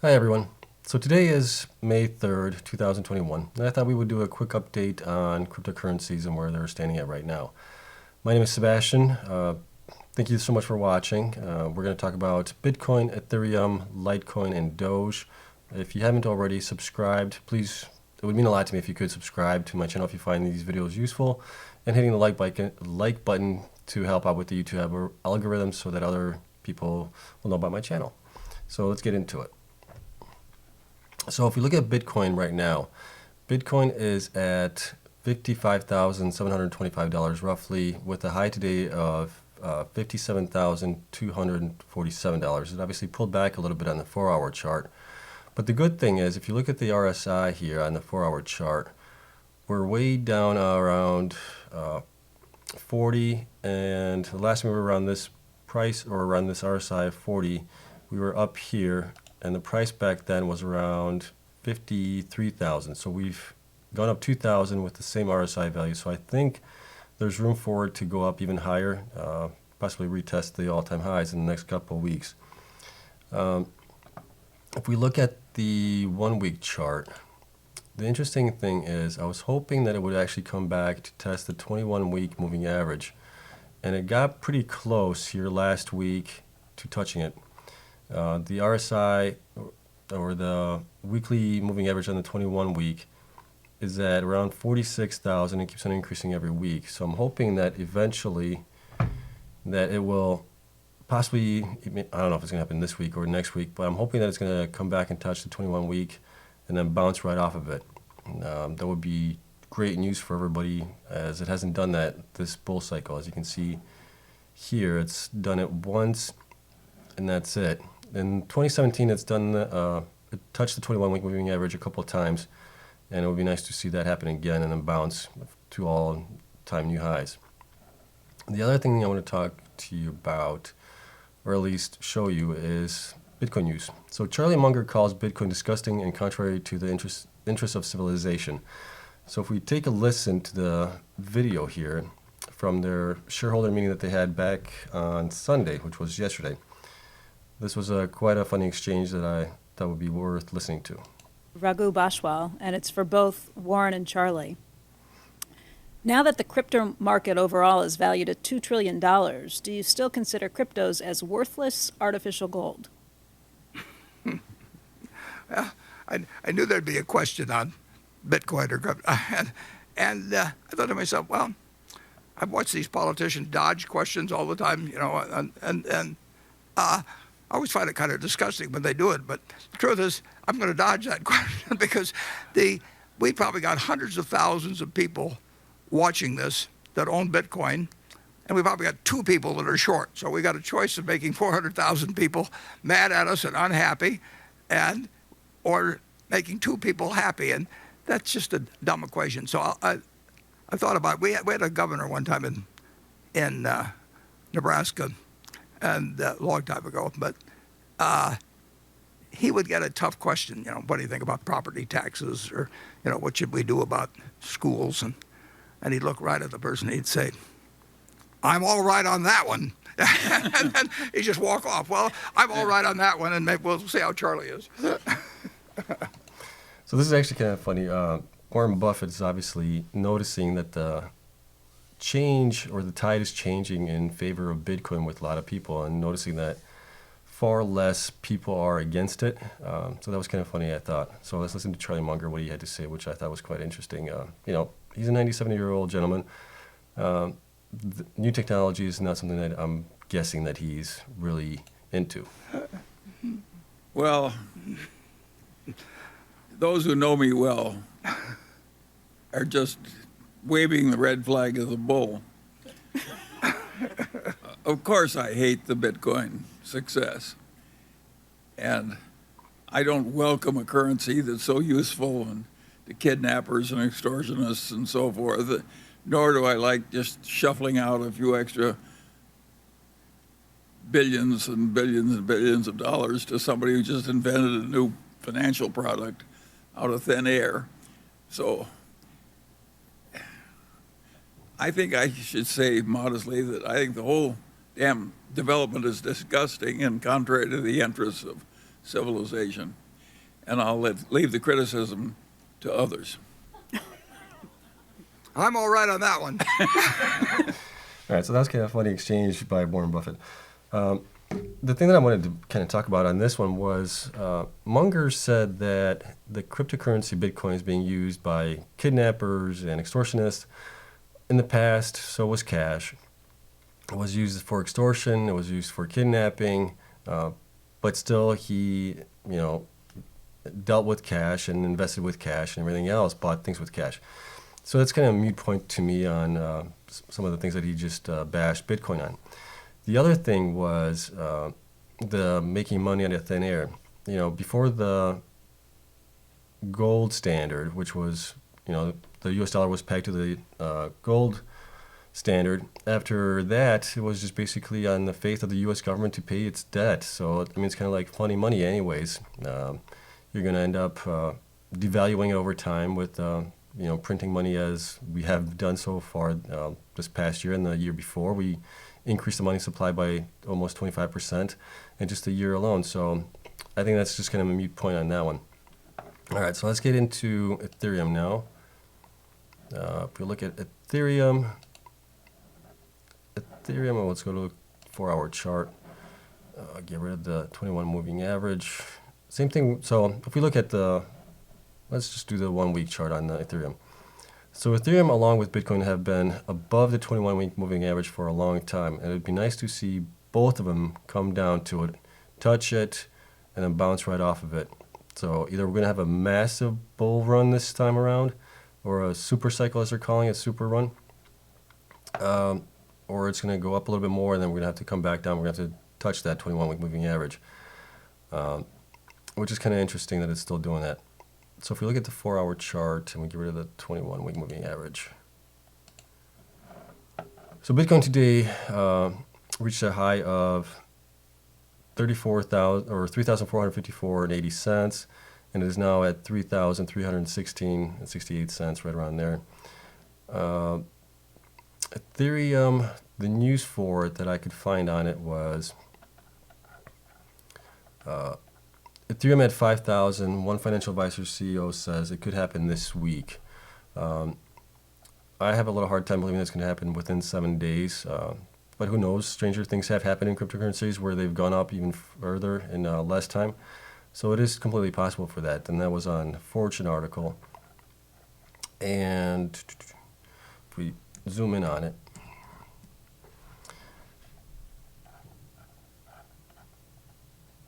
Hi everyone. So today is May 3rd, 2021, and I thought we would do a quick update on cryptocurrencies and where they're standing at right now. My name is Sebastian. Thank you so much for watching. We're going to talk about Bitcoin, Ethereum, Litecoin, and Doge. If you haven't already subscribed, please, it would mean a lot to me if you could subscribe to my channel if you find these videos useful, and hitting the like button to help out with the YouTube algorithm so that other people will know about my channel. So let's get into it. So if we look at Bitcoin right now, Bitcoin is at $55,725 roughly, with a high today of $57,247. It obviously pulled back a little bit on the 4-hour chart. But the good thing is, if you look at the RSI here on the 4-hour chart, we're way down around 40, and the last time we were around this price, or around this RSI of 40, we were up here, and the price back then was around 53,000. So we've gone up 2,000 with the same RSI value. So I think there's room for it to go up even higher, possibly retest the all-time highs in the next couple of weeks. If we look at the 1-week chart, the interesting thing is I was hoping that it would actually come back to test the 21-week moving average. And it got pretty close here last week to touching it. The RSI, or the weekly moving average on the 21-week, is at around 46,000 and keeps on increasing every week. So I'm hoping that eventually that it will possibly, I don't know if it's going to happen this week or next week, but I'm hoping that it's going to come back and touch the 21-week and then bounce right off of it. That would be great news for everybody, as it hasn't done that this bull cycle. As you can see here, it's done it once and that's it. In 2017, it's done. It touched the 21-week moving average a couple of times, and it would be nice to see that happen again and then bounce to all-time new highs. The other thing I want to talk to you about, or at least show you, is Bitcoin use. So Charlie Munger calls Bitcoin disgusting and contrary to the interests of civilization. So if we take a listen to the video here from their shareholder meeting that they had back on Sunday, which was yesterday. This was quite a funny exchange that I thought would be worth listening to. Raghu Bashwal, and it's for both Warren and Charlie. Now that the crypto market overall is valued at $2 trillion, do you still consider cryptos as worthless artificial gold? Well, I knew there'd be a question on Bitcoin or crypto. And I thought to myself, well, I've watched these politicians dodge questions all the time, and I always find it kind of disgusting when they do it, but the truth is, I'm going to dodge that question because we probably got hundreds of thousands of people watching this that own Bitcoin, and we probably got 2 people that are short. So we got a choice of making 400,000 people mad at us and unhappy, or making 2 people happy, and that's just a dumb equation. So I thought about it. We had a governor one time in Nebraska, and a long time ago, but he would get a tough question, what do you think about property taxes, or what should we do about schools, and he'd look right at the person, he'd say, I'm all right on that one. And then he'd just walk off. Well, I'm all right on that one, and maybe we'll see how Charlie is. So this is actually kind of funny. Warren Buffett is obviously noticing that the change, or the tide is changing in favor of Bitcoin with a lot of people, and noticing that far less people are against it. So that was kind of funny, I thought. So let's listen to Charlie Munger, what he had to say, which I thought was quite interesting. He's a 97-year-old gentleman. New technology is not something that I'm guessing that he's really into. Well, those who know me well are just waving the red flag of the bull. Of course, I hate the Bitcoin success. And I don't welcome a currency that's so useful to kidnappers and extortionists and so forth, nor do I like just shuffling out a few extra billions and billions and billions of dollars to somebody who just invented a new financial product out of thin air. So I think I should say modestly that I think the whole damn development is disgusting and contrary to the interests of civilization. and I'll leave the criticism to others. I'm all right on that one. All right, so that was kind of a funny exchange by Warren Buffett. The thing that I wanted to kind of talk about on this one was Munger said that the cryptocurrency Bitcoin is being used by kidnappers and extortionists in the past. So was cash. It was used for extortion. It was used for kidnapping. But still, he, dealt with cash and invested with cash and everything else, bought things with cash. So that's kind of a moot point to me on some of the things that he just bashed Bitcoin on. The other thing was the making money out of thin air. Before the gold standard, which was, the U.S. dollar was pegged to the gold standard. After that, it was just basically on the faith of the U.S. government to pay its debt. So, it's kind of like funny money anyways. You're going to end up devaluing it over time with, printing money as we have done so far this past year and the year before. We increased the money supply by almost 25% in just a year alone. So I think that's just kind of a moot point on that one. All right, so let's get into Ethereum now. If we look at Ethereum, let's go to the 4-hour chart. Get rid of the 21 moving average. Same thing. So if we look at let's just do the 1-week chart on the Ethereum. So Ethereum, along with Bitcoin, have been above the 21-week moving average for a long time. And it'd be nice to see both of them come down to it, touch it, and then bounce right off of it. So either we're going to have a massive bull run this time around, or a super cycle, as they're calling it, super run. Or it's going to go up a little bit more, and then we're going to have to come back down. We're going to have to touch that 21-week moving average, which is kind of interesting that it's still doing that. So if we look at the 4-hour chart and we get rid of the 21-week moving average. So Bitcoin today reached a high of 3,454.80 cents, and it is now at 3,316.68 cents, right around there. Ethereum, the news for it that I could find on it was Ethereum at 5,000. One financial advisor CEO says it could happen this week. I have a little hard time believing that's going to happen within 7 days. But who knows? Stranger things have happened in cryptocurrencies where they've gone up even further in less time. So it is completely possible for that. And that was on Fortune article. And if we zoom in on it.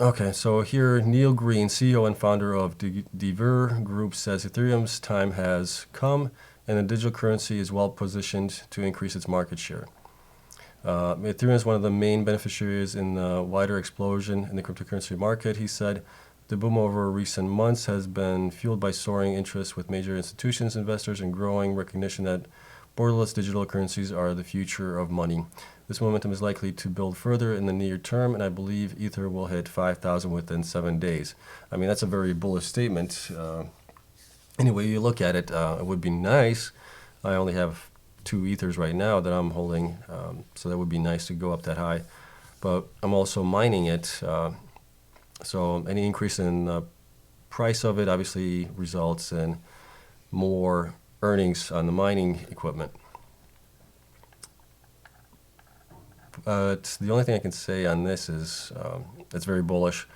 Okay, so here Neil Green, CEO and founder of Dever Group, says Ethereum's time has come and the digital currency is well positioned to increase its market share. Ethereum is one of the main beneficiaries in the wider explosion in the cryptocurrency market, he said. The boom over recent months has been fueled by soaring interest with major institutions, investors, and growing recognition that borderless digital currencies are the future of money. This momentum is likely to build further in the near term, and I believe Ether will hit 5,000 within 7 days. I mean, that's a very bullish statement. Anyway, you look at it, it would be nice. I only have 2 Ethers right now that I'm holding, so that would be nice to go up that high. But I'm also mining it, so any increase in the price of it obviously results in more earnings on the mining equipment. But the only thing I can say on this is it's very bullish.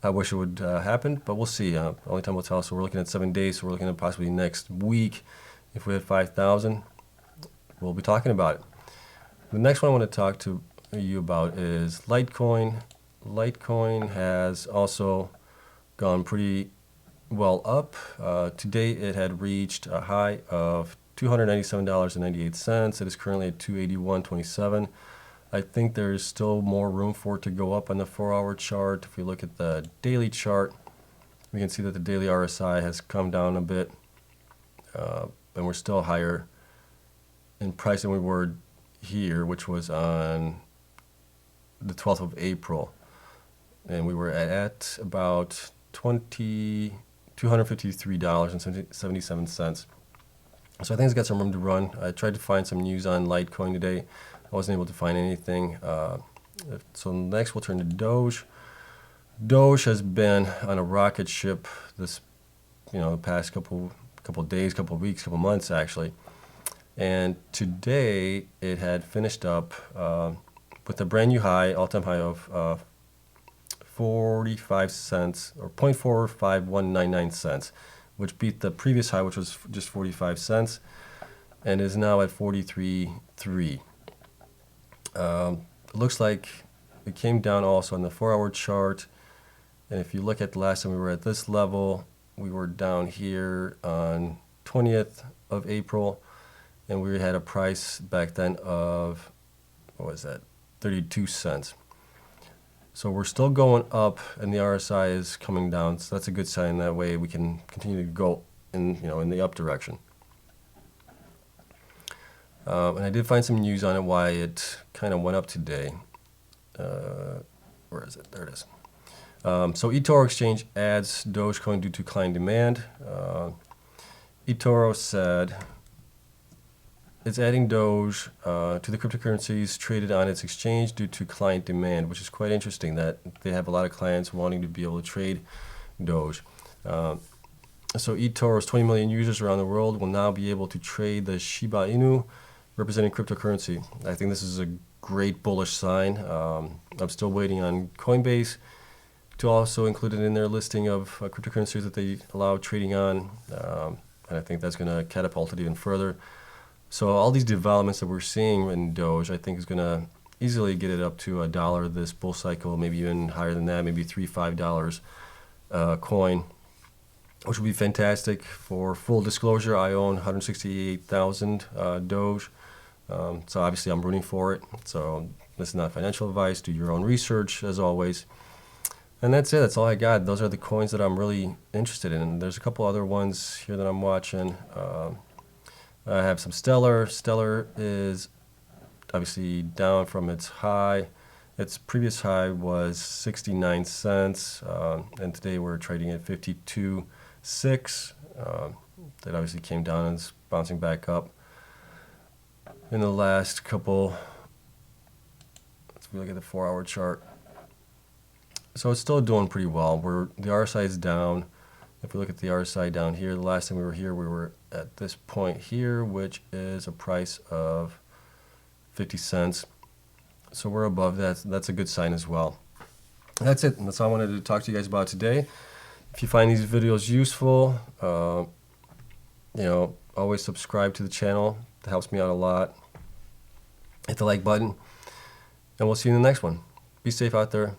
I wish it would happen, but we'll see. Only time will tell. So we're looking at 7 days. So we're looking at possibly next week. If we have 5,000, we'll be talking about it. The next one I want to talk to you about is Litecoin. Litecoin has also gone pretty well up. Today it had reached a high of $297.98. It is currently at $281.27. I think there's still more room for it to go up on the 4-hour chart. If we look at the daily chart, we can see that the daily RSI has come down a bit, and we're still higher in price than we were here, which was on the 12th of April. And we were at about $253.77. So I think it's got some room to run. I tried to find some news on Litecoin today. I wasn't able to find anything. So next we'll turn to Doge. Doge has been on a rocket ship this, the past couple days, couple weeks, couple months actually. And today it had finished up with a brand new high, all-time high of 45 cents or 0.45199 cents, which beat the previous high, which was just 45 cents, and is now at 43.3. It looks like it came down also on the 4-hour chart. And if you look at the last time we were at this level, we were down here on 20th of April, and we had a price back then of, what was that, 32 cents. So we're still going up, and the RSI is coming down. So that's a good sign. That way we can continue to go in the up direction. And I did find some news on it why it kind of went up today. Where is it? There it is. So eToro Exchange adds Dogecoin due to client demand. eToro said it's adding Doge to the cryptocurrencies traded on its exchange due to client demand, which is quite interesting that they have a lot of clients wanting to be able to trade Doge. So eToro's 20 million users around the world will now be able to trade the Shiba Inu representing cryptocurrency. I think this is a great bullish sign. I'm still waiting on Coinbase to also include it in their listing of cryptocurrencies that they allow trading on. And I think that's going to catapult it even further. So all these developments that we're seeing in Doge, I think is going to easily get it up to $1 this bull cycle, maybe even higher than that, maybe $3-5 coin, which would be fantastic. For full disclosure, I own 168,000 Doge. So obviously I'm rooting for it. So this is not financial advice. Do your own research as always. And that's it. That's all I got. Those are the coins that I'm really interested in. And there's a couple other ones here that I'm watching. I have some Stellar. Stellar is obviously down from its high. Its previous high was 69 cents. And today we're trading at 52.6. That obviously came down and is bouncing back up in the last couple. Let's look at the 4-hour chart. So it's still doing pretty well. The RSI is down. If we look at the RSI down here, the last time we were here, we were at this point here, which is a price of 50 cents. So we're above that. That's a good sign as well. That's it. That's all I wanted to talk to you guys about today. If you find these videos useful, always subscribe to the channel. That helps me out a lot. Hit the like button, and we'll see you in the next one. Be safe out there.